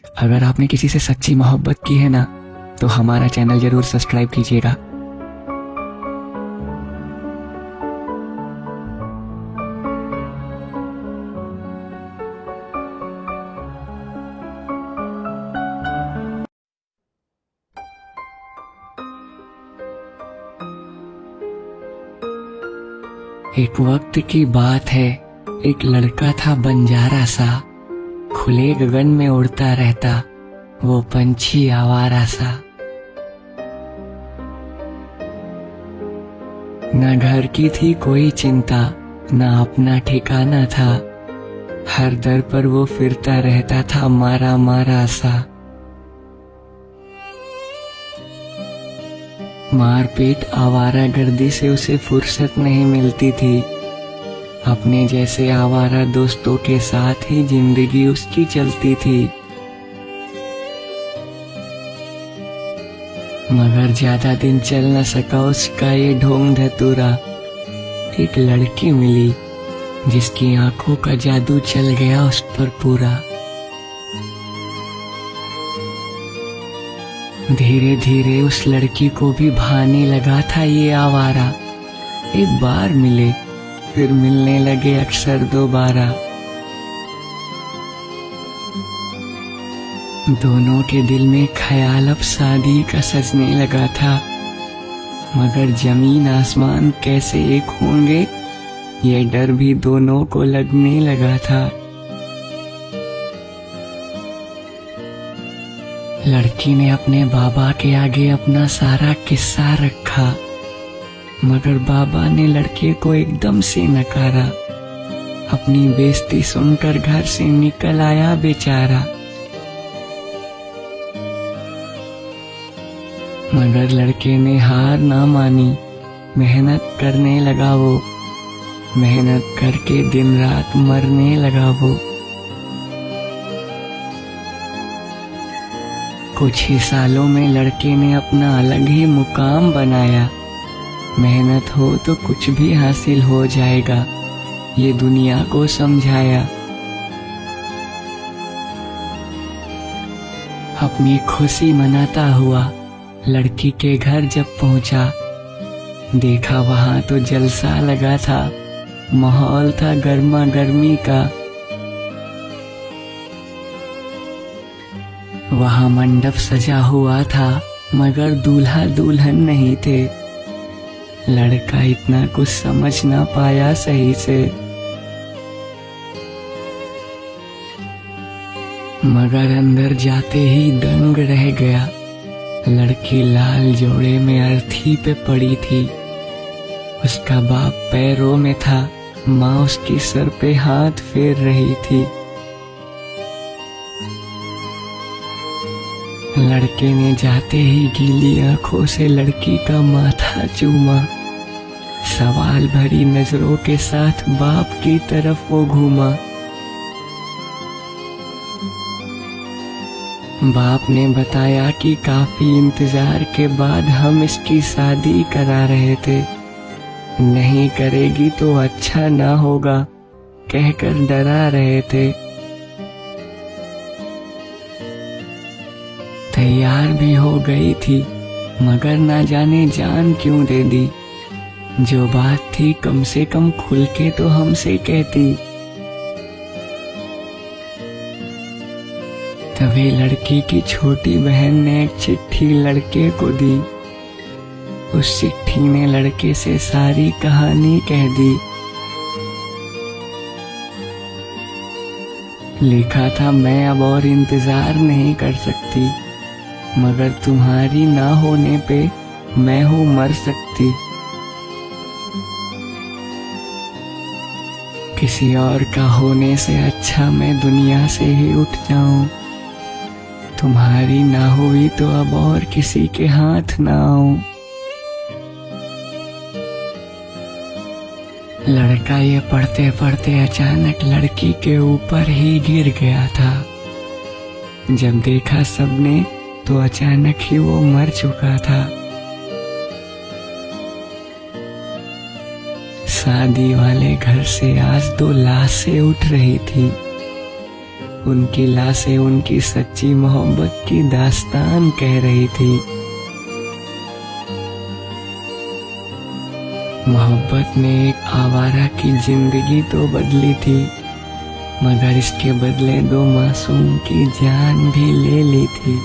अगर आपने किसी से सच्ची मोहब्बत की है ना, तो हमारा चैनल जरूर सब्सक्राइब कीजिएगा। एक वक्त की बात है, एक लड़का था बंजारा सा, खुले गगन में उड़ता रहता वो पंछी आवारा सा। न घर की थी कोई चिंता, न अपना ठिकाना था, हर दर पर वो फिरता रहता था मारा मारा सा। मारपीट आवारागर्दी से उसे फुर्सत नहीं मिलती थी, अपने जैसे आवारा दोस्तों के साथ ही जिंदगी उसकी चलती थी। मगर ज्यादा दिन चल न सका उसका ये ढोंग धतूरा। एक लड़की मिली जिसकी आंखों का जादू चल गया उस पर पूरा। धीरे धीरे उस लड़की को भी भाने लगा था ये आवारा। एक बार मिले फिर मिलने लगे अक्सर दोबारा। दोनों के दिल में ख्याल अब शादी का सजने लगा था, मगर जमीन आसमान कैसे एक होंगे ये डर भी दोनों को लगने लगा था। लड़की ने अपने बाबा के आगे अपना सारा किस्सा रखा, मगर बाबा ने लड़के को एकदम से नकारा। अपनी बेइज्जती सुनकर घर से निकल आया बेचारा। मगर लड़के ने हार ना मानी, मेहनत करने लगा वो, मेहनत करके दिन रात मरने लगा वो। कुछ ही सालों में लड़के ने अपना अलग ही मुकाम बनाया। मेहनत हो तो कुछ भी हासिल हो जाएगा, ये दुनिया को समझाया। अपनी खुशी मनाता हुआ लड़की के घर जब पहुंचा, देखा वहां तो जलसा लगा था, माहौल था गर्मा गर्मी का। वहां मंडप सजा हुआ था, मगर दूल्हा दुल्हन नहीं थे। लड़का इतना कुछ समझ ना पाया सही से, मगर अंदर जाते ही दंग रह गया। लड़की लाल जोड़े में अर्थी पे पड़ी थी, उसका बाप पैरों में था, माँ उसकी सर पे हाथ फेर रही थी। लड़के ने जाते ही गीली आंखों से लड़की का माथा चूमा। सवाल भरी नजरों के साथ बाप की तरफ वो घूमा। बाप ने बताया कि काफी इंतजार के बाद हम इसकी शादी करा रहे थे, नहीं करेगी तो अच्छा ना होगा कहकर डरा रहे थे। तैयार भी हो गई थी, मगर ना जाने जान क्यों दे दी। जो बात थी कम से कम खुल के तो हमसे कहती। तभी लड़की की छोटी बहन ने एक चिट्ठी लड़के को दी। उस चिट्ठी ने लड़के से सारी कहानी कह दी। लिखा था, मैं अब और इंतजार नहीं कर सकती, मगर तुम्हारी ना होने पे मैं हूँ मर सकती। किसी और का होने से अच्छा मैं दुनिया से ही उठ जाऊं। तुम्हारी ना हुई तो अब और किसी के हाथ ना आऊं। लड़का ये पढ़ते पढ़ते अचानक लड़की के ऊपर ही गिर गया था। जब देखा सबने तो अचानक ही वो मर चुका था। शादी वाले घर से आज 2 लाशें उठ रही थी। उनकी लाशें उनकी सच्ची मोहब्बत की दास्तान कह रही थी। मोहब्बत ने एक आवारा की जिंदगी तो बदली थी, मगर इसके बदले दो मासूम की जान भी ले ली थी।